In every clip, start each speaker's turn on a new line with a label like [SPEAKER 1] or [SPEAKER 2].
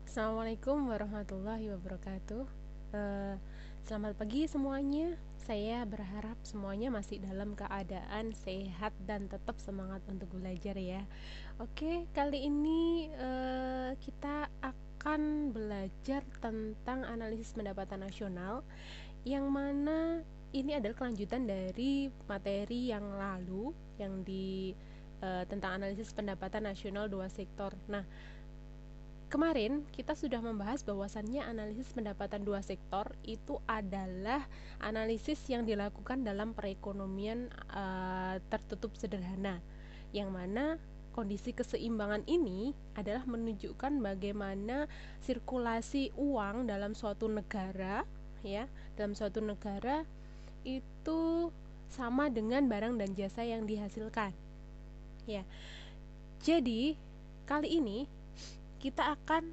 [SPEAKER 1] Assalamualaikum warahmatullahi wabarakatuh. Selamat pagi semuanya. Saya berharap semuanya masih dalam keadaan sehat dan tetap semangat untuk belajar ya. Oke, kali ini kita akan belajar tentang analisis pendapatan nasional, yang mana ini adalah kelanjutan dari materi yang lalu yang tentang analisis pendapatan nasional dua sektor. Nah, kemarin kita sudah membahas bahwasannya analisis pendapatan dua sektor itu adalah analisis yang dilakukan dalam perekonomian tertutup sederhana, yang mana kondisi keseimbangan ini adalah menunjukkan bagaimana sirkulasi uang dalam suatu negara, ya, dalam suatu negara itu sama dengan barang dan jasa yang dihasilkan, ya. Jadi kali ini kita akan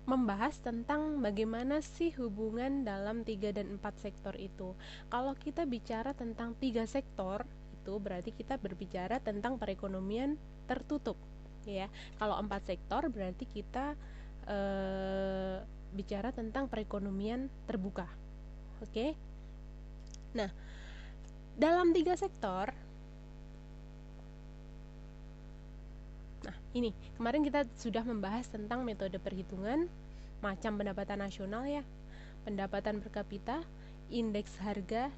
[SPEAKER 1] membahas tentang bagaimana sih hubungan dalam 3 dan 4 sektor itu. Kalau kita bicara tentang 3 sektor, itu berarti kita berbicara tentang perekonomian tertutup, ya. Kalau 4 sektor berarti kita bicara tentang perekonomian terbuka. Oke? Nah, dalam 3 sektor, ini kemarin kita sudah membahas tentang metode perhitungan, macam pendapatan nasional ya, pendapatan per kapita, indeks harga,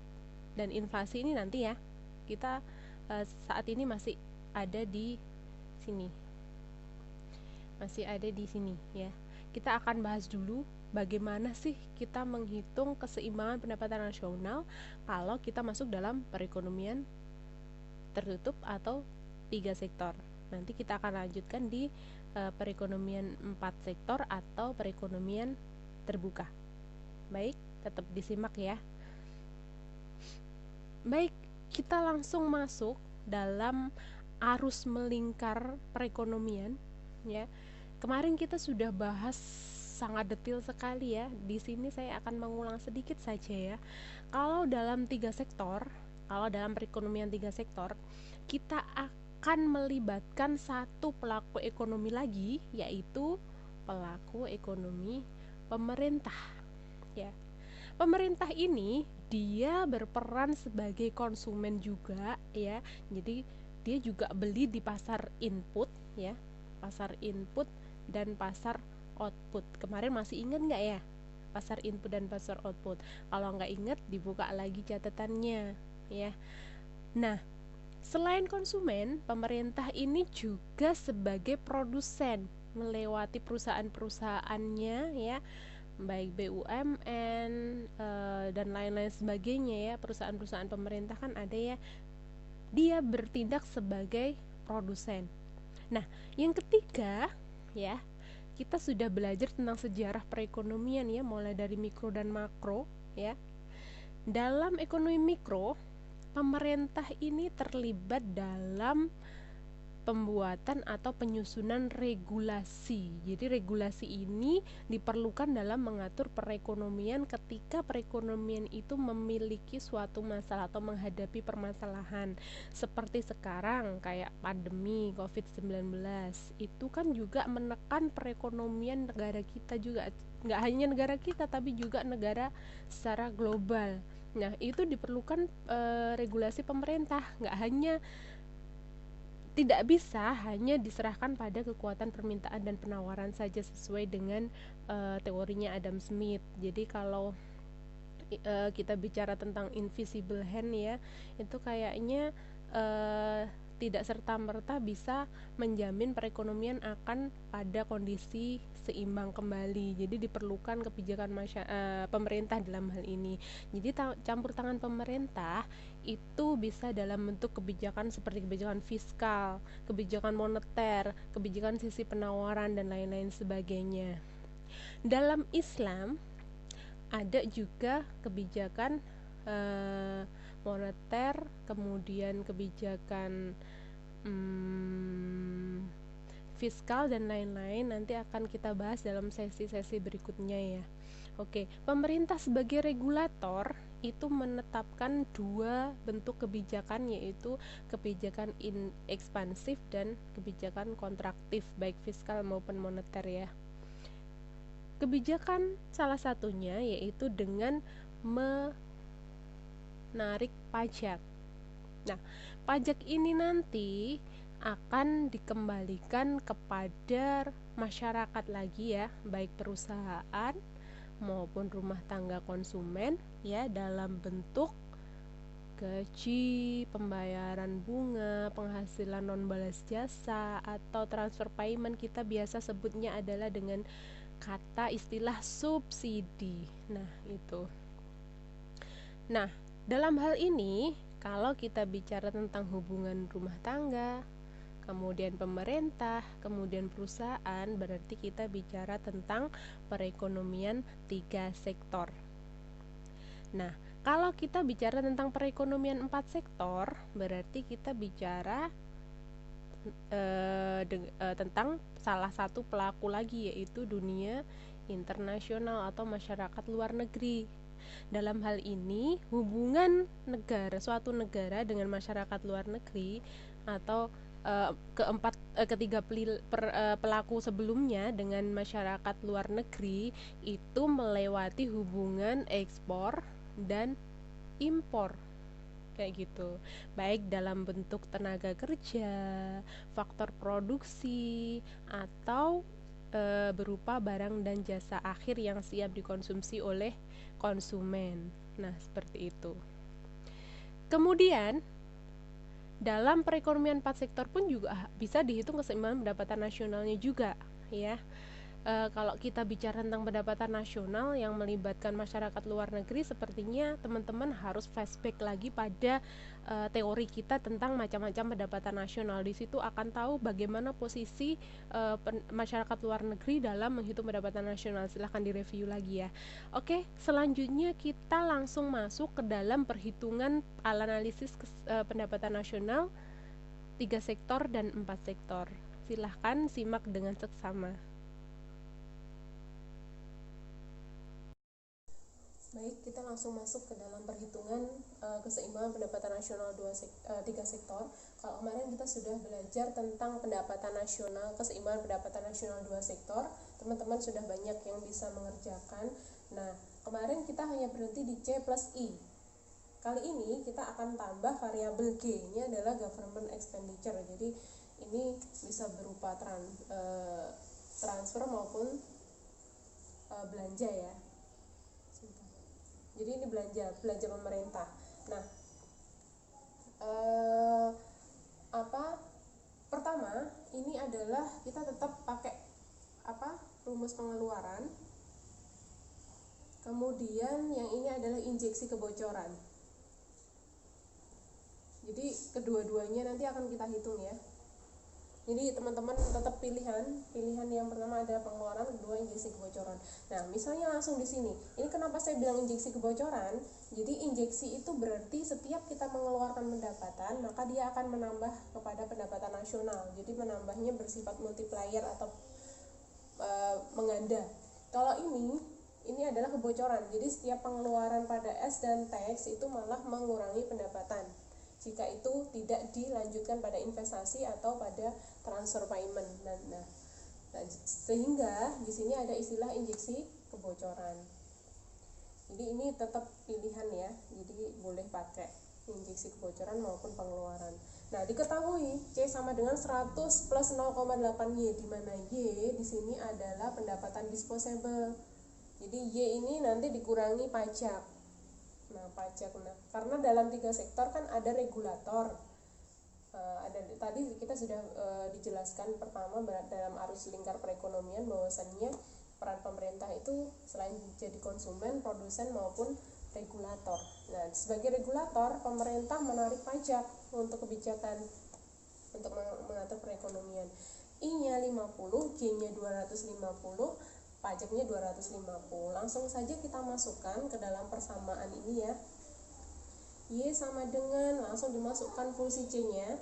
[SPEAKER 1] dan inflasi. Ini nanti ya, kita saat ini masih ada di sini, ya. Kita akan bahas dulu bagaimana sih kita menghitung keseimbangan pendapatan nasional kalau kita masuk dalam perekonomian tertutup atau 3 sektor. Nanti kita akan lanjutkan di perekonomian 4 sektor atau perekonomian terbuka. Baik, tetap disimak ya. Baik, kita langsung masuk dalam arus melingkar perekonomian, ya. Kemarin kita sudah bahas sangat detail sekali ya. Di sini saya akan mengulang sedikit saja ya. Kalau dalam perekonomian 3 sektor, kita akan melibatkan satu pelaku ekonomi lagi, yaitu pelaku ekonomi pemerintah, ya. Pemerintah ini dia berperan sebagai konsumen juga, ya. Jadi dia juga beli di pasar input, ya, pasar input dan pasar output. Kemarin masih ingat nggak ya, pasar input dan pasar output? Kalau nggak ingat, dibuka lagi catatannya, ya. Nah, selain konsumen, pemerintah ini juga sebagai produsen melewati perusahaan-perusahaannya, ya, baik BUMN dan lain-lain sebagainya ya. Perusahaan-perusahaan pemerintah kan ada ya, dia bertindak sebagai produsen. Nah, yang ketiga ya, kita sudah belajar tentang sejarah perekonomian ya, mulai dari mikro dan makro ya. Dalam ekonomi mikro, pemerintah ini terlibat dalam pembuatan atau penyusunan regulasi. Jadi regulasi ini diperlukan dalam mengatur perekonomian ketika perekonomian itu memiliki suatu masalah atau menghadapi permasalahan. Seperti sekarang kayak pandemi COVID-19, itu kan juga menekan perekonomian negara kita juga. Nggak hanya negara kita tapi juga negara secara global. Nah, itu diperlukan regulasi pemerintah. Tidak bisa hanya diserahkan pada kekuatan permintaan dan penawaran saja sesuai dengan teorinya Adam Smith. Jadi kalau kita bicara tentang invisible hand ya, itu kayaknya tidak serta-merta bisa menjamin perekonomian akan pada kondisi seimbang kembali. Jadi diperlukan kebijakan pemerintah dalam hal ini. Jadi campur tangan pemerintah itu bisa dalam bentuk kebijakan seperti kebijakan fiskal, kebijakan moneter, kebijakan sisi penawaran dan lain-lain sebagainya. Dalam Islam ada juga kebijakan moneter, kemudian kebijakan fiskal dan lain-lain. Nanti akan kita bahas dalam sesi-sesi berikutnya ya. Oke, pemerintah sebagai regulator itu menetapkan dua bentuk kebijakan, yaitu kebijakan ekspansif dan kebijakan kontraktif, baik fiskal maupun moneter ya. Kebijakan salah satunya yaitu dengan menarik pajak. Nah, pajak ini nanti akan dikembalikan kepada masyarakat lagi ya, baik perusahaan maupun rumah tangga konsumen ya, dalam bentuk gaji, pembayaran bunga, penghasilan non balas jasa, atau transfer payment. Kita biasa sebutnya adalah dengan kata istilah subsidi. Nah, itu. Nah, dalam hal ini kalau kita bicara tentang hubungan rumah tangga, kemudian pemerintah, kemudian perusahaan, berarti kita bicara tentang perekonomian 3 sektor. Nah, kalau kita bicara tentang perekonomian 4 sektor, berarti kita bicara tentang salah satu pelaku lagi, yaitu dunia internasional atau masyarakat luar negeri. Dalam hal ini, hubungan suatu negara dengan masyarakat luar negeri atau ketiga pelaku sebelumnya dengan masyarakat luar negeri itu melewati hubungan ekspor dan impor, kayak gitu, baik dalam bentuk tenaga kerja, faktor produksi, atau berupa barang dan jasa akhir yang siap dikonsumsi oleh konsumen. Nah, seperti itu. Kemudian dalam perekonomian 4 sektor pun juga bisa dihitung keseimbangan pendapatan nasionalnya juga ya. Kalau kita bicara tentang pendapatan nasional yang melibatkan masyarakat luar negeri, sepertinya teman-teman harus flashback lagi pada teori kita tentang macam-macam pendapatan nasional. Di situ akan tahu bagaimana posisi masyarakat luar negeri dalam menghitung pendapatan nasional. Silahkan direview lagi ya. Oke, selanjutnya kita langsung masuk ke dalam perhitungan analisis pendapatan nasional 3 sektor dan 4 sektor. Silahkan simak dengan seksama. Baik, kita langsung masuk ke dalam perhitungan keseimbangan pendapatan nasional 3 sektor. Kalau kemarin kita sudah belajar tentang pendapatan nasional, keseimbangan pendapatan nasional 2 sektor, teman-teman sudah banyak yang bisa mengerjakan. Nah, kemarin kita hanya berhenti di C plus I. Kali ini kita akan tambah variabel G, ini adalah government expenditure. Jadi ini bisa berupa transfer maupun belanja ya. Jadi ini belanja pemerintah. Nah, pertama ini adalah kita tetap pakai rumus pengeluaran. Kemudian yang ini adalah injeksi kebocoran. Jadi kedua-duanya nanti akan kita hitung ya. Jadi teman-teman tetap pilihan yang pertama adalah pengeluaran, kedua injeksi kebocoran. Nah, misalnya langsung di sini. Ini kenapa saya bilang injeksi kebocoran? Jadi injeksi itu berarti setiap kita mengeluarkan pendapatan, maka dia akan menambah kepada pendapatan nasional. Jadi menambahnya bersifat multiplier atau menganda. Kalau ini adalah kebocoran. Jadi setiap pengeluaran pada S dan tax itu malah mengurangi pendapatan jika itu tidak dilanjutkan pada investasi atau pada transfer payment. Nah, sehingga di sini ada istilah injeksi kebocoran. Jadi ini tetap pilihan ya. Jadi boleh pakai injeksi kebocoran maupun pengeluaran. Nah, diketahui C sama dengan 100 plus 0,8Y, di mana Y di sini adalah pendapatan disposable. Jadi Y ini nanti dikurangi pajak. Nah, karena dalam 3 sektor kan ada regulator. Tadi kita sudah dijelaskan pertama dalam arus lingkar perekonomian bahwasannya peran pemerintah itu selain jadi konsumen, produsen maupun regulator. Nah, sebagai regulator, pemerintah menarik pajak untuk kebijakan untuk mengatur perekonomian. I-nya 50, G-nya 250, pajaknya 250. Langsung saja kita masukkan ke dalam persamaan ini ya. Y sama dengan, langsung dimasukkan fungsi C-nya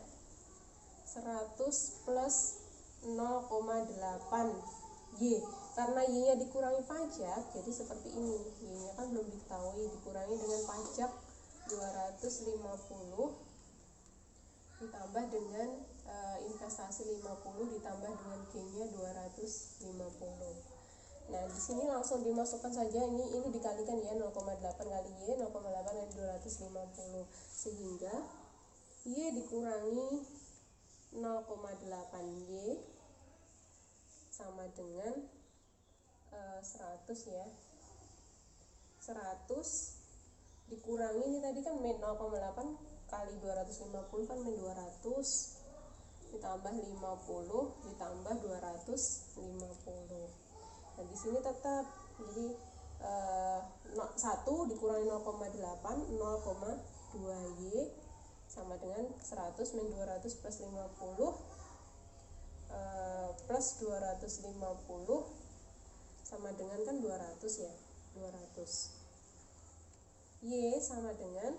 [SPEAKER 1] 100 plus 0,8 Y, karena Y nya dikurangi pajak, jadi seperti ini. Y nya kan belum diketahui, dikurangi dengan pajak 250 ditambah dengan investasi 50 ditambah dengan G nya 250. Nah, di sini langsung dimasukkan saja, ini dikalikan ya, 0,8 kali Y, 0,8 kali 250, sehingga Y dikurangi 0,8 Y sama dengan 100 ya. 100 dikurangi, ini tadi kan min 0,8 kali 250 kan min 200 ditambah 50 ditambah 250. Nah, di sini tetap jadi 1 dikurangi 0,8 0,2Y sama dengan 100 min 200 plus 50 plus 250 sama dengan kan 200 ya, 200. Y sama dengan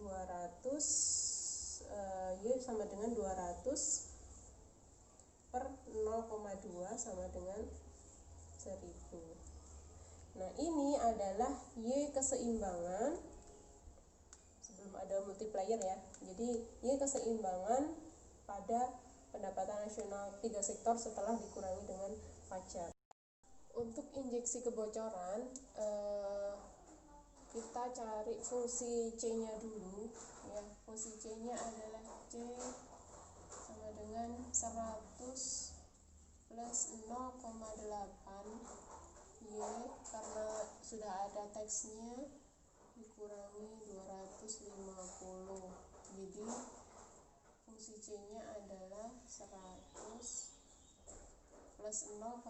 [SPEAKER 1] 200 Y sama dengan 200 per 0,2 sama dengan 1000. Nah, ini adalah Y keseimbangan sebelum ada multiplier ya. Jadi Y keseimbangan pada pendapatan nasional 3 sektor setelah dikurangi dengan pajak. Untuk injeksi kebocoran, kita cari fungsi C-nya dulu ya. Fungsi C-nya adalah C sama dengan 100 plus 0,8 Y, karena sudah ada teksnya, dikurangi 250. Jadi fungsi C-nya adalah 100 plus 0,8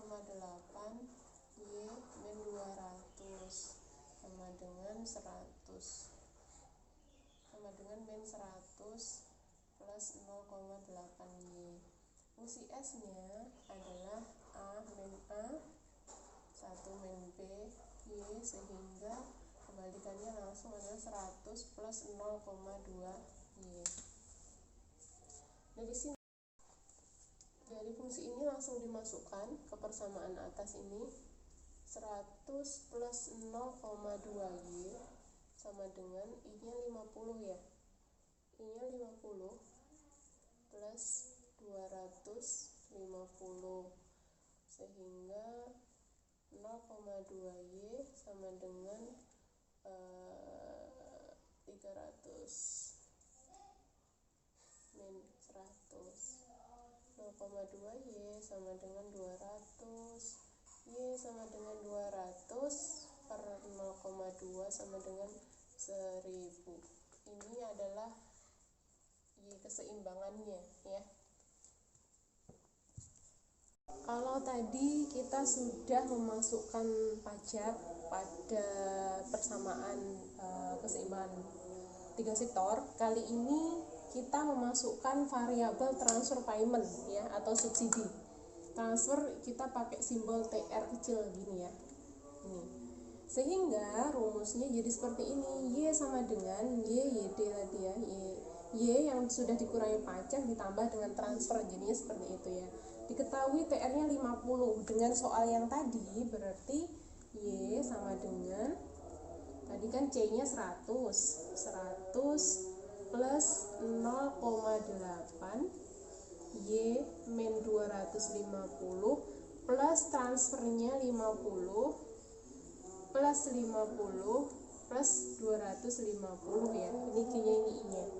[SPEAKER 1] Y min 200 sama dengan 100 sama dengan min 100 plus 0,8 Y. Fungsi S-nya adalah A min A 1 min B Y, sehingga kebalikannya langsung adalah 100 plus 0,2 Y. Dari sini, dari fungsi ini langsung dimasukkan ke persamaan atas ini. 100 plus 0,2 Y sama dengan I-nya 50 ya. I-nya 50 plus 250, sehingga 0,2 Y sama dengan 300 min 100. 0,2 Y sama dengan 200, Y sama dengan 200 per 0,2 sama dengan 1000. Ini adalah Y keseimbangannya ya. Kalau tadi kita sudah memasukkan pajak pada persamaan keseimbangan 3 sektor, kali ini kita memasukkan variabel transfer payment ya, atau subsidi. Transfer kita pakai simbol TR kecil gini ya. Ini. Sehingga rumusnya jadi seperti ini. Y sama dengan YYD tadi ya. Y yang sudah dikurangi pajak ditambah dengan transfer, jadinya seperti itu ya. Diketahui TR-nya 50. Dengan soal yang tadi berarti Y sama dengan, tadi kan C-nya 100 plus 0,8 Y min 250 plus transfernya 50 plus 50 plus 250 ya. Ini G-nya, ini I-nya.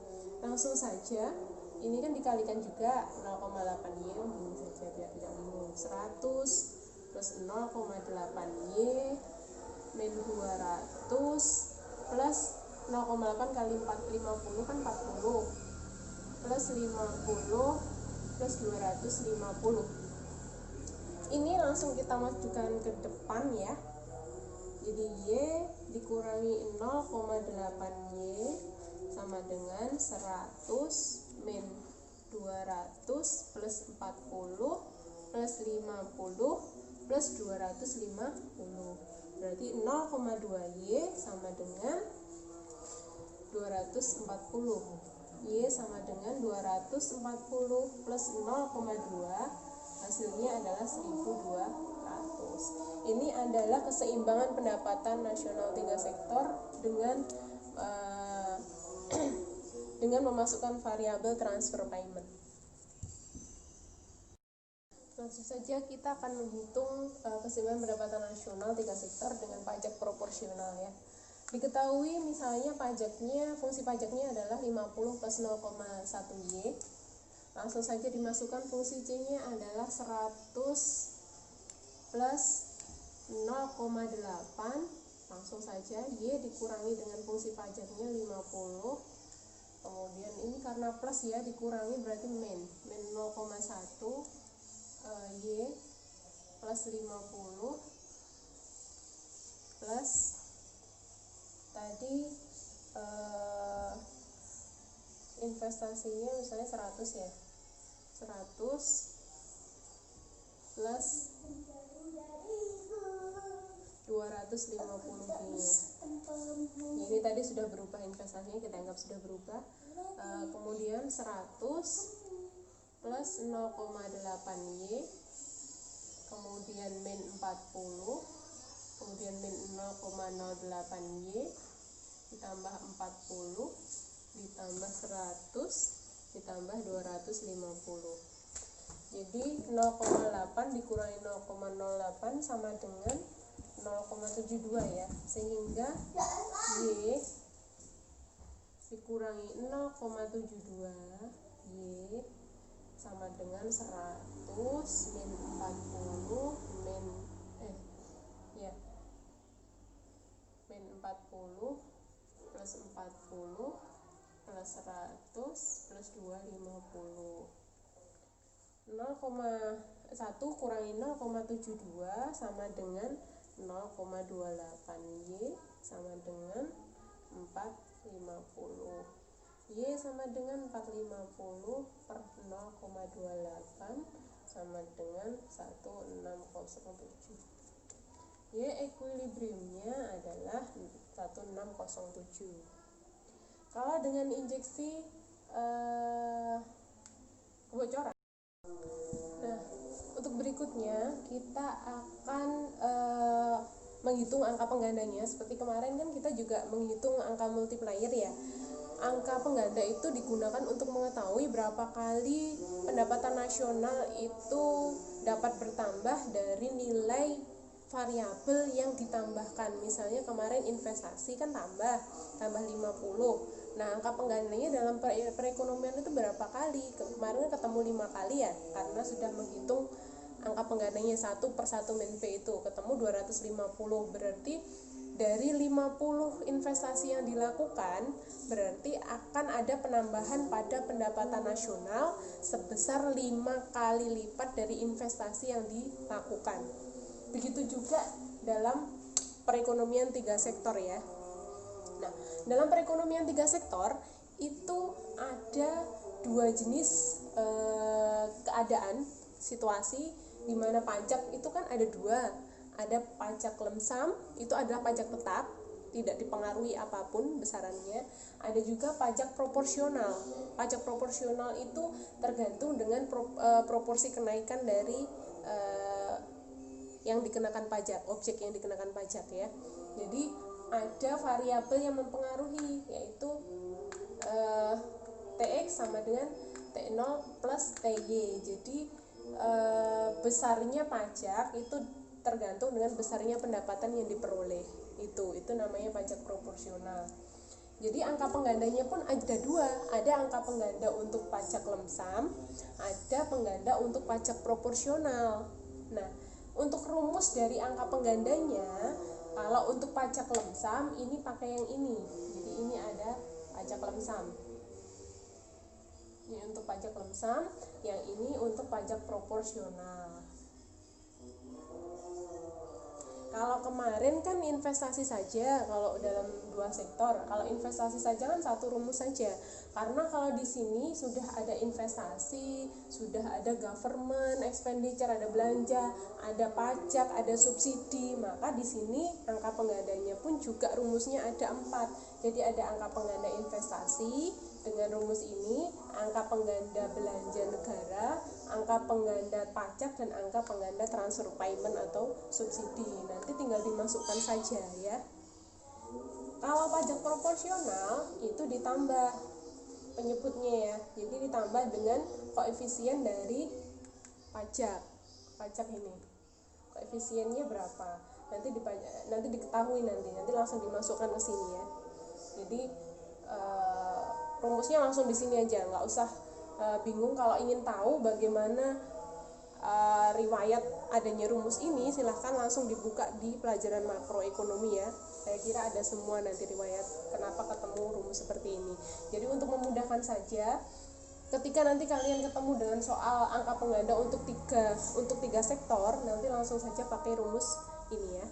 [SPEAKER 1] Langsung saja, ini kan dikalikan juga 0,8 Y, ini saja biar tidak bingung. 100 plus 0,8 Y min 200 plus 0,8 kali 450 kan 40 plus 50 plus 250. Ini langsung kita majukan ke depan ya. Jadi Y dikurangi 0,8 Y sama dengan 100 min 200 plus 40 plus 50 plus 250. Berarti 0,2 Y sama dengan 240. Y sama dengan 240 plus 0,2 Hasilnya adalah 1.200. Ini adalah keseimbangan pendapatan nasional 3 sektor dengan dengan memasukkan variabel transfer payment. Langsung saja kita akan menghitung keseimbangan pendapatan nasional 3 sektor dengan pajak proporsional ya. Diketahui misalnya fungsi pajaknya adalah 50 plus 0,1 Y. Langsung saja dimasukkan fungsi C-nya adalah 100 plus 0,8. Langsung saja Y dikurangi dengan fungsi pajaknya 50. Kemudian ini karena plus ya, dikurangi berarti min 0,1 Y plus 50 plus tadi investasinya misalnya 100 ya, 100 plus 250 Y. Ini tadi sudah berubah investasinya, kita anggap sudah berubah. Kemudian 100 plus 0,8 Y, kemudian min 40, kemudian min 0,08 Y, ditambah 40, ditambah 100, ditambah 250. Jadi 0,8 dikurangi 0,08 sama dengan 0,72 ya, sehingga Y dikurangi 0,72 Y sama dengan 100 min 40 min 40 plus 40 plus 100 plus 250. 0,1 kurangi 0,72 sama dengan 0,28 Y sama dengan 450. Y sama dengan 450 per 0,28 sama dengan 1607. Y equilibriumnya adalah 1607. Kalau dengan injeksi kebocoran, nah untuk berikutnya kita akan menghitung angka penggandanya. Seperti kemarin kan kita juga menghitung angka multiplier ya. Angka pengganda itu digunakan untuk mengetahui berapa kali pendapatan nasional itu dapat bertambah dari nilai variabel yang ditambahkan. Misalnya kemarin investasi kan tambah 50. Nah, angka penggandanya dalam perekonomian itu berapa kali? Kemarin ketemu 5 kali ya, karena sudah menghitung angka penggandanya 1 per 1 min P itu ketemu 250. Berarti dari 50 investasi yang dilakukan, berarti akan ada penambahan pada pendapatan nasional sebesar 5 kali lipat dari investasi yang dilakukan. Begitu juga dalam perekonomian 3 sektor ya. Nah, dalam perekonomian 3 sektor itu ada 2 jenis keadaan, situasi di mana pajak itu kan ada 2. Ada pajak lemsam, itu adalah pajak tetap, tidak dipengaruhi apapun besarannya. Ada juga pajak proporsional. Pajak proporsional itu tergantung dengan proporsi kenaikan dari yang dikenakan pajak, objek yang dikenakan pajak ya. Jadi ada variabel yang mempengaruhi, yaitu TX sama dengan T0 plus TY. Jadi besarnya pajak itu tergantung dengan besarnya pendapatan yang diperoleh. Itu namanya pajak proporsional. Jadi angka penggandanya pun ada 2. Ada angka pengganda untuk pajak lemsam, ada pengganda untuk pajak proporsional. Nah, untuk rumus dari angka penggandanya, kalau untuk pajak lemsam ini pakai yang ini. Jadi ini ada pajak lemsam. Ini untuk pajak lemsam, yang ini untuk pajak proporsional. Kalau kemarin kan investasi saja, kalau dalam 2 sektor, kalau investasi saja kan satu rumus saja. Karena kalau di sini sudah ada investasi, sudah ada government expenditure, ada belanja, ada pajak, ada subsidi, maka di sini angka penggandanya pun juga rumusnya ada 4. Jadi ada angka pengganda investasi dengan rumus ini, angka pengganda belanja negara, angka angka pengganda pajak dan angka pengganda transfer payment atau subsidi. Nanti tinggal dimasukkan saja ya. Kalau pajak proporsional itu ditambah penyebutnya ya, jadi ditambah dengan koefisien dari pajak ini, koefisiennya berapa nanti diketahui, nanti langsung dimasukkan ke sini ya. Jadi rumusnya langsung di sini aja, nggak usah bingung. Kalau ingin tahu bagaimana riwayat adanya rumus ini, silahkan langsung dibuka di pelajaran makroekonomi ya. Saya kira ada semua nanti riwayat kenapa ketemu rumus seperti ini. Jadi untuk memudahkan saja, ketika nanti kalian ketemu dengan soal angka pengganda untuk tiga sektor, nanti langsung saja pakai rumus ini ya.